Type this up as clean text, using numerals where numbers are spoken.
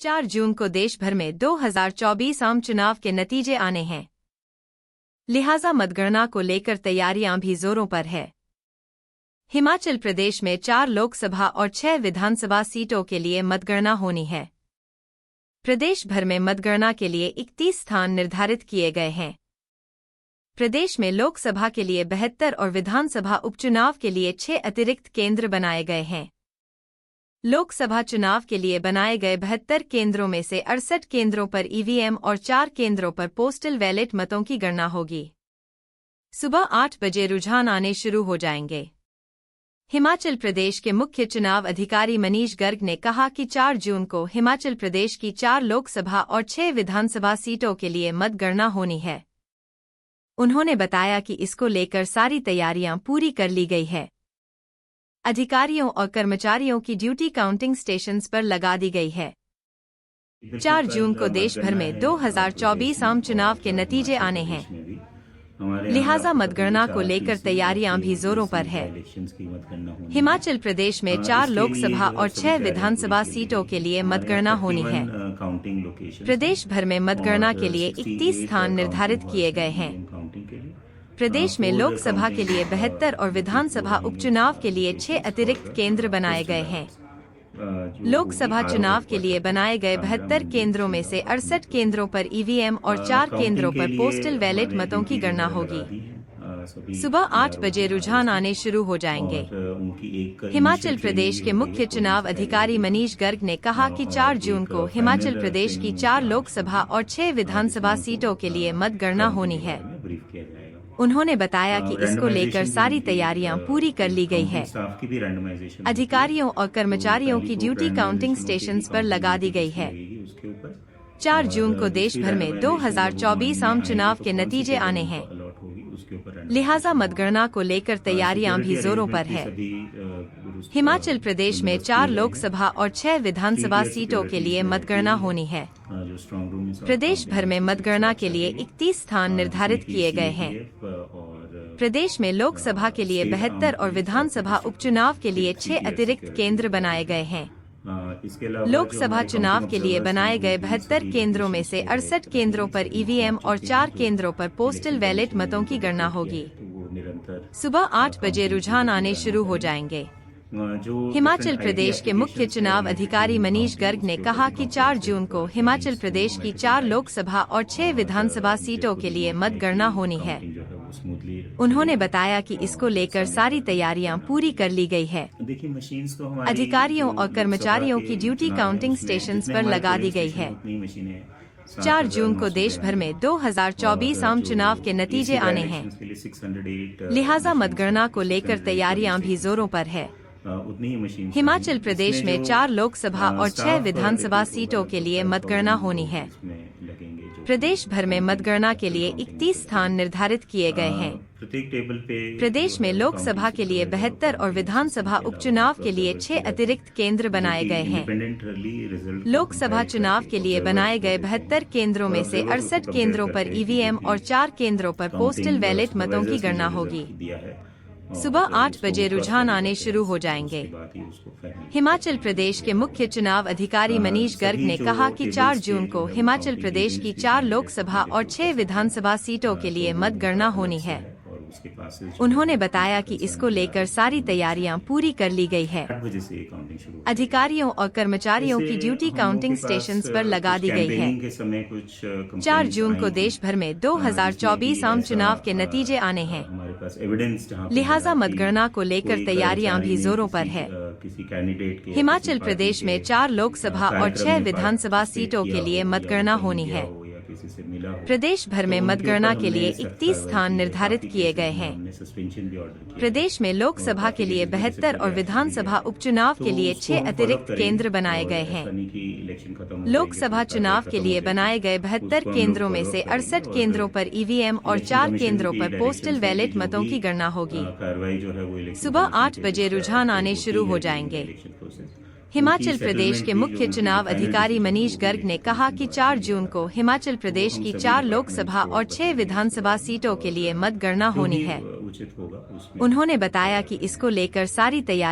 4 जून को देश भर में 2024 आम चुनाव के नतीजे आने हैं। लिहाजा मतगणना को लेकर तैयारियां भी जोरों पर है। हिमाचल प्रदेश में 4 लोकसभा और 6 विधानसभा सीटों के लिए मतगणना होनी है। प्रदेश भर में मतगणना के लिए 31 स्थान निर्धारित किए गए हैं। प्रदेश में लोकसभा के लिए 72 और विधानसभा उपचुनाव के लिए 6 अतिरिक्त केंद्र बनाए गए हैं। लोकसभा चुनाव के लिए बनाए गए 72 केंद्रों में से 68 केंद्रों पर ईवीएम और 4 केंद्रों पर पोस्टल बैलेट मतों की गणना होगी। सुबह 8 बजे रुझान आने शुरू हो जाएंगे। हिमाचल प्रदेश के मुख्य चुनाव अधिकारी मनीष गर्ग ने कहा कि 4 जून को हिमाचल प्रदेश की 4 लोकसभा और 6 विधानसभा सीटों के लिए मतगणना होनी है। उन्होंने बताया कि इसको लेकर सारी तैयारियां पूरी कर ली गई है। अधिकारियों और कर्मचारियों की ड्यूटी काउंटिंग स्टेशंस पर लगा दी गई है। 4 जून को देश भर में 2024 आम चुनाव के नतीजे आने हैं। लिहाजा मतगणना को लेकर तैयारियां भी जोरों पर है। हिमाचल प्रदेश में 4 लोकसभा और 6 विधानसभा सीटों के लिए मतगणना होनी है। प्रदेश भर में मतगणना के लिए 31 स्थान निर्धारित किए गए हैं। प्रदेश में लोकसभा के लिए 72 और विधानसभा उपचुनाव के लिए 6 अतिरिक्त केंद्र बनाए गए हैं। लोकसभा चुनाव के लिए बनाए गए 72 केंद्रों में से 68 केंद्रों पर ईवीएम और 4 केंद्रों पर पोस्टल बैलेट मतों की गणना होगी। सुबह 8 बजे रुझान आने शुरू हो जाएंगे। हिमाचल प्रदेश के मुख्य चुनाव अधिकारी मनीष गर्ग ने कहा कि 4 जून को हिमाचल प्रदेश की 4 लोकसभा और 6 विधानसभा सीटों के लिए मतगणना होनी है। उन्होंने बताया कि इसको लेकर सारी तैयारियां पूरी कर ली गई है। अधिकारियों और कर्मचारियों की ड्यूटी काउंटिंग स्टेशंस पर लगा दी गई है। 4 जून को देश भर में 2024 आम चुनाव के नतीजे आने हैं। लिहाजा मतगणना को लेकर तैयारियां भी जोरों पर है। हिमाचल प्रदेश में 4 लोकसभा और 6 विधानसभा सीटों के लिए मतगणना होनी है। प्रदेश भर में मतगणना के लिए 31 स्थान निर्धारित किए गए हैं। प्रदेश में लोकसभा के लिए 72 और विधानसभा उपचुनाव के लिए 6 अतिरिक्त केंद्र बनाए गए हैं। लोकसभा चुनाव के लिए बनाए गए 72 केंद्रों में से 68 केंद्रों पर ईवीएम और 4 केंद्रों पर पोस्टल बैलेट मतों की गणना होगी। सुबह 8 बजे रुझान आने शुरू हो जाएंगे। हिमाचल प्रदेश के मुख्य चुनाव अधिकारी मनीष गर्ग ने कहा कि 4 जून को हिमाचल प्रदेश की 4 लोकसभा और 6 विधानसभा सीटों के लिए मतगणना होनी है। उन्होंने बताया कि इसको लेकर सारी तैयारियां पूरी कर ली गई है। अधिकारियों और कर्मचारियों की ड्यूटी काउंटिंग स्टेशंस पर लगा दी गई है। 4 जून को देश भर में 2024 आम चुनाव के नतीजे आने हैं। लिहाजा मतगणना को लेकर तैयारियां भी जोरों पर है। हिमाचल प्रदेश में 4 लोकसभा और 6 विधानसभा सीटों के लिए मतगणना होनी है। प्रदेश भर में मतगणना के लिए 31 स्थान निर्धारित किए गए हैं। प्रदेश में लोकसभा के लिए 72 और विधानसभा उपचुनाव के लिए 6 अतिरिक्त केंद्र बनाए गए हैं। लोकसभा चुनाव के लिए बनाए गए 72 केंद्रों में से 68 केंद्रों पर ईवीएम और 4 केंद्रों पर पोस्टल बैलेट मतों की गणना होगी। सुबह 8 बजे रुझान आने शुरू हो जाएंगे। हिमाचल प्रदेश के मुख्य चुनाव अधिकारी मनीष गर्ग ने कहा कि 4 जून को हिमाचल प्रदेश की 4 लोकसभा और 6 विधानसभा सीटों के लिए मतगणना होनी है। उन्होंने बताया कि इसको लेकर सारी तैयारियां पूरी कर ली गई है। अधिकारियों और कर्मचारियों की ड्यूटी काउंटिंग स्टेशंस पर लगा दी गई है। 4 जून को देश भर में 2024 आम चुनाव के नतीजे आने हैं। लिहाजा मतगणना को लेकर तैयारियां भी जोरों पर है। हिमाचल प्रदेश में 4 लोकसभा और 6 विधानसभा सीटों के लिए मतगणना होनी है। प्रदेश भर में मतगणना के लिए 31 स्थान निर्धारित किए गए हैं। प्रदेश में लोकसभा के लिए 72 और विधानसभा उपचुनाव के लिए 6 अतिरिक्त केंद्र बनाए गए हैं। लोकसभा चुनाव के लिए बनाए गए 72 केंद्रों में से 68 केंद्रों पर ईवीएम और 4 केंद्रों पर पोस्टल बैलेट मतों की गणना होगी। सुबह 8 बजे रुझान आने शुरू हो जाएंगे। हिमाचल प्रदेश के मुख्य चुनाव अधिकारी मनीष गर्ग ने कहा कि 4 जून को हिमाचल प्रदेश की 4 लोकसभा और 6 विधानसभा सीटों के लिए मतगणना होनी है। उन्होंने बताया कि इसको लेकर सारी तैयारी